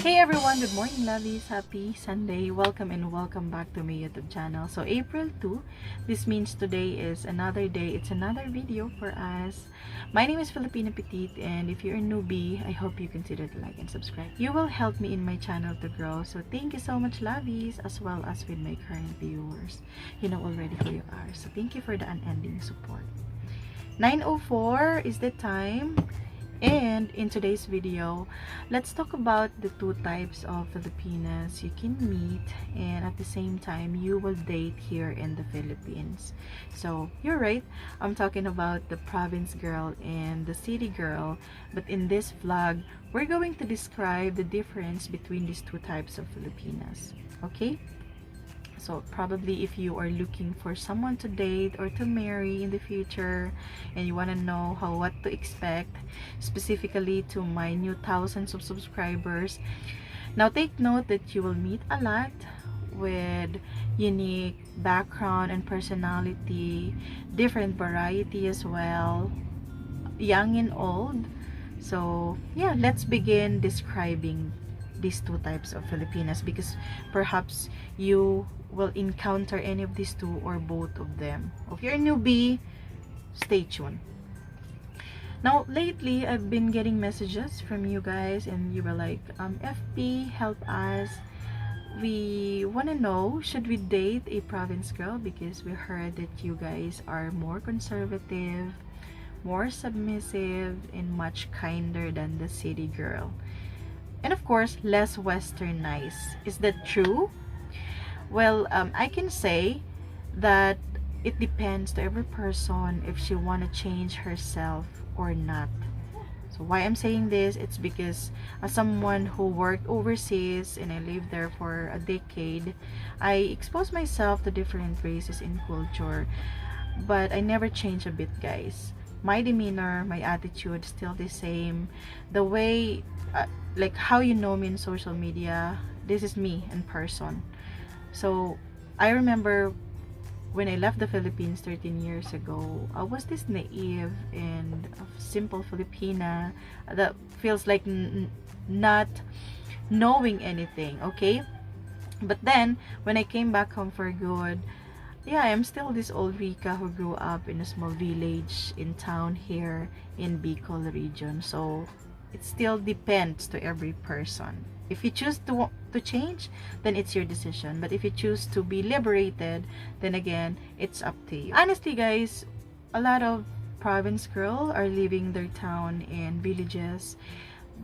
Hey everyone, good morning lovies, happy Sunday, welcome and welcome back to my YouTube channel. So April 2, this means today is another day, it's another video for us. My name is Filipina Petite, and if you're a newbie, I hope you consider to like and subscribe. You will help me in my channel to grow, so thank you so much lovies, as well as with my current viewers. You know already who you are, so thank you for the unending support. 9:04 is the time. And in today's video, let's talk about the two types of Filipinas you can meet, and at the same time you will date here in the Philippines. So you're right, I'm talking about the province girl and the city girl, but in this vlog we're going to describe the difference between these two types of Filipinas. Okay, so probably if you are looking for someone to date or to marry in the future, and you want to know what to expect, specifically to my new thousands of subscribers, now take note that you will meet a lot with unique background and personality, different variety as well, young and old. So yeah, let's begin describing these two types of Filipinas, because perhaps you will encounter any of these two or both of them. If you're a newbie, stay tuned. Now lately I've been getting messages from you guys, and you were like, FP, help us, we want to know, should we date a province girl, because we heard that you guys are more conservative, more submissive, and much kinder than the city girl, and of course less westernized. Is that true? Well, I can say that it depends to every person if she want to change herself or not. So why I'm saying this, it's because as someone who worked overseas and I lived there for a decade, I exposed myself to different races and culture, but I never changed a bit, guys. My demeanor, my attitude still the same. The way like how you know me in social media, this is me in person. So I remember when I left the Philippines 13 years ago, I was this naive and simple Filipina that feels like not knowing anything, okay? But then when I came back home for good, yeah, I'm still this old Rika who grew up in a small village in town here in Bicol region. So it still depends to every person. If you choose to change, then it's your decision. But if you choose to be liberated, then again, it's up to you. Honestly, guys, a lot of province girls are leaving their town and villages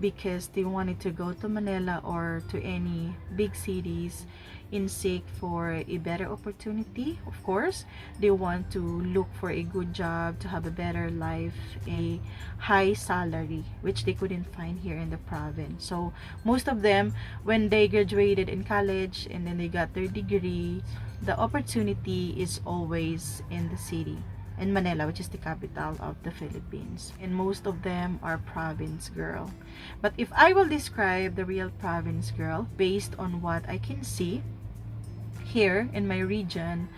because they wanted to go to Manila or to any big cities in seek for a better opportunity. Of course, they want to look for a good job, to have a better life, a high salary, which they couldn't find here in the province. So most of them, when they graduated in college and then they got their degree, the opportunity is always in the city, in Manila, which is the capital of the Philippines, and most of them are province girl. But if I will describe the real province girl based on what I can see here in my region,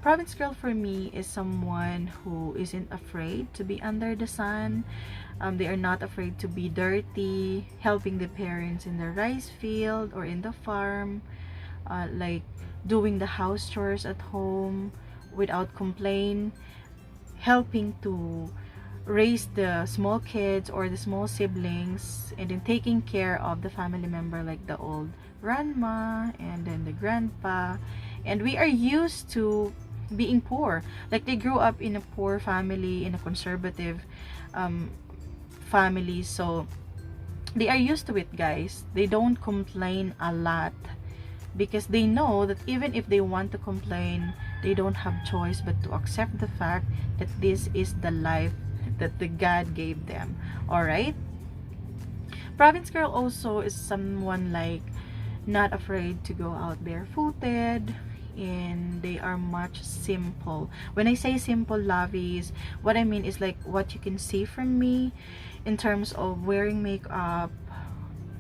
province girl for me is someone who isn't afraid to be under the sun. They are not afraid to be dirty, helping the parents in the rice field or in the farm, like doing the house chores at home without complaint, helping to raise the small kids or the small siblings, and then taking care of the family member like the old grandma and then the grandpa. And we are used to being poor, like they grew up in a poor family, in a conservative family, so they are used to it, guys. They don't complain a lot because they know that even if they want to complain, they don't have choice but to accept the fact that this is the life that the God gave them. All right, province girl also is someone like not afraid to go out barefooted, and they are much simple. When I say simple, lovies, what I mean is like what you can see from me in terms of wearing makeup.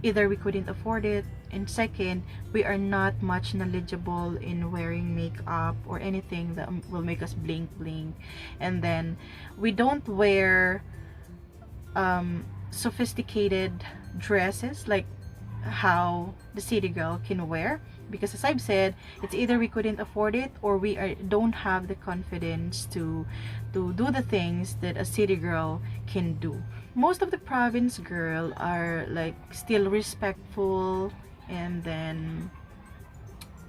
Either we couldn't afford it, and second, we are not much knowledgeable in wearing makeup or anything that will make us blink blink. And then we don't wear sophisticated dresses like how the city girl can wear, because as I've said, it's either we couldn't afford it or don't have the confidence to do the things that a city girl can do. Most of the province girl are like still respectful, and then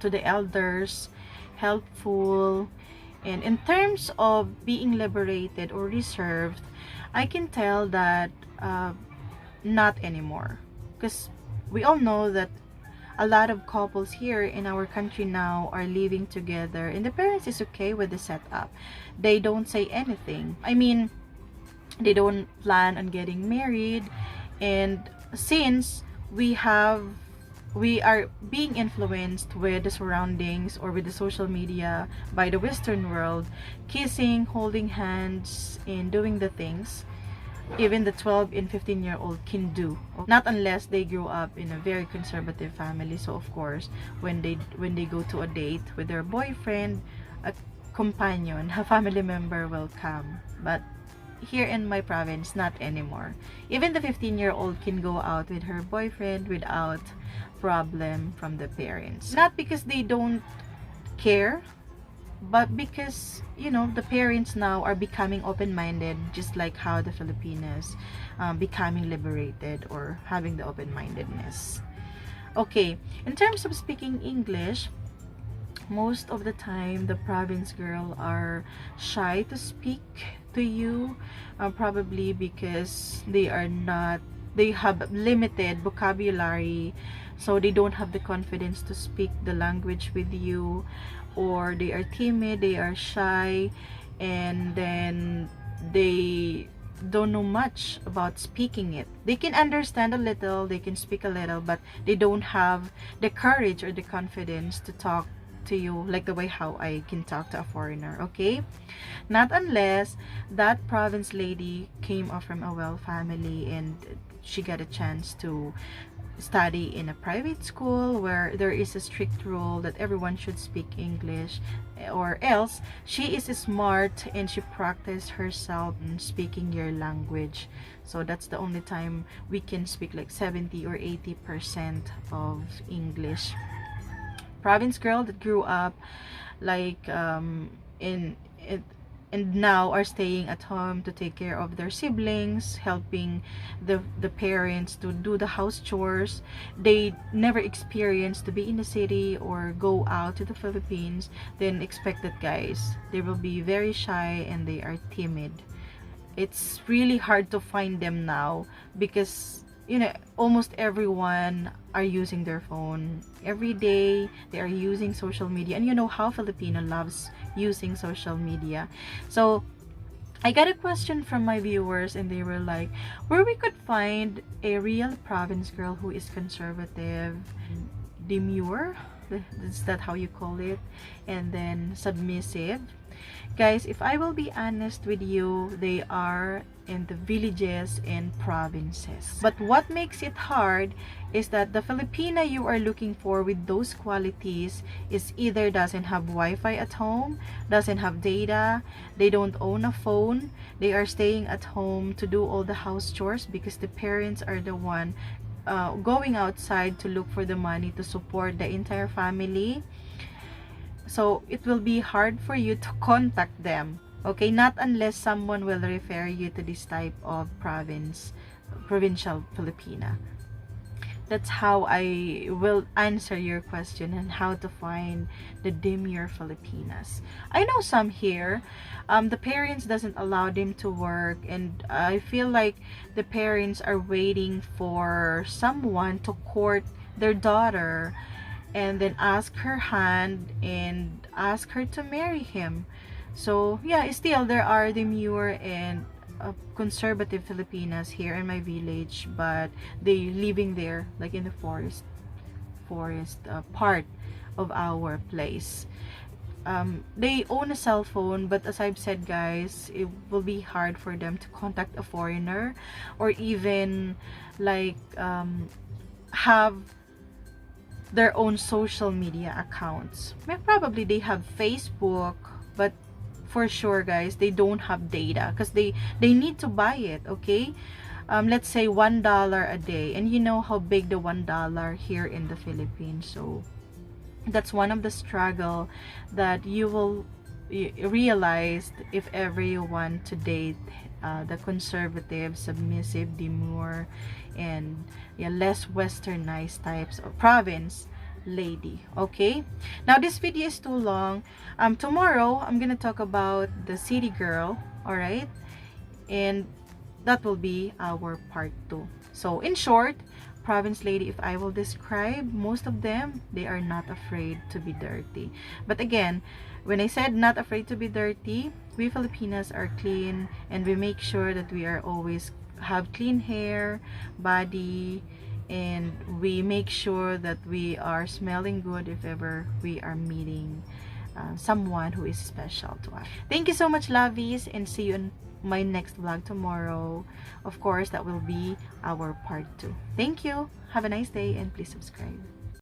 to the elders, helpful. And in terms of being liberated or reserved, I can tell that not anymore, because we all know that a lot of couples here in our country now are living together, and the parents is okay with the setup. They don't say anything. I mean, they don't plan on getting married. And since we are being influenced with the surroundings or with the social media by the Western world, kissing, holding hands, and doing the things even the 12 and 15-year-old can do, not unless they grew up in a very conservative family. So of course, when they go to a date with their boyfriend, a companion, a family member will come. But here in my province, not anymore. Even the 15-year-old can go out with her boyfriend without problem from the parents. Not because they don't care, but because, you know, the parents now are becoming open-minded, just like how the Filipinas becoming liberated or having the open-mindedness. Okay, in terms of speaking English, most of the time the province girl are shy to speak to you, probably because they have limited vocabulary, so they don't have the confidence to speak the language with you, or they are timid, they are shy, and then they don't know much about speaking it. They can understand a little, they can speak a little, but they don't have the courage or the confidence to talk to you like the way how I can talk to a foreigner. Okay, not unless that province lady came up from a well family and she got a chance to study in a private school where there is a strict rule that everyone should speak English, or else she is smart and she practiced herself in speaking your language. So that's the only time we can speak like 70 or 80% of English. Province girl that grew up like in it, and now are staying at home to take care of their siblings, helping the parents to do the house chores. They never experienced to be in the city or go out to the Philippines. Then expect that, guys, they will be very shy and they are timid. It's really hard to find them now because, you know, almost everyone are using their phone every day. They are using social media, and you know how Filipino loves using social media. So I got a question from my viewers, and they were like, where we could find a real province girl who is conservative, demure, is that how you call it, and then submissive. Guys, if I will be honest with you, they are in the villages and provinces. But what makes it hard is that the Filipina you are looking for with those qualities is either doesn't have Wi-Fi at home, doesn't have data, they don't own a phone, they are staying at home to do all the house chores because the parents are the one going outside to look for the money to support the entire family. So it will be hard for you to contact them, okay, not unless someone will refer you to this type of provincial Filipina. That's how I will answer your question on how to find the demure Filipinas. I know some here, the parents doesn't allow them to work, and I feel like the parents are waiting for someone to court their daughter and then ask her hand and ask her to marry him. So yeah, still there are demure and conservative Filipinas here in my village, but they living there like in the forest part of our place. They own a cell phone, but as I've said, guys, it will be hard for them to contact a foreigner or even like have their own social media accounts. Probably they have Facebook, but for sure, guys, they don't have data because they need to buy it. Okay, let's say $1 a day, and you know how big the $1 here in the Philippines. So that's one of the struggle that you will realize if ever you want to date the conservative, submissive, demure, and yeah, less westernized types of province lady. Okay, now this video is too long. Tomorrow I'm gonna talk about the city girl. All right, and that will be our part 2. So in short, province lady, if I will describe, most of them, they are not afraid to be dirty. But again, when I said not afraid to be dirty, we Filipinas are clean, and we make sure that we are always have clean hair, body, and we make sure that we are smelling good if ever we are meeting someone who is special to us. Thank you so much, lovies, and see you in my next vlog tomorrow. Of course, that will be our part 2. Thank you. Have a nice day, and please subscribe.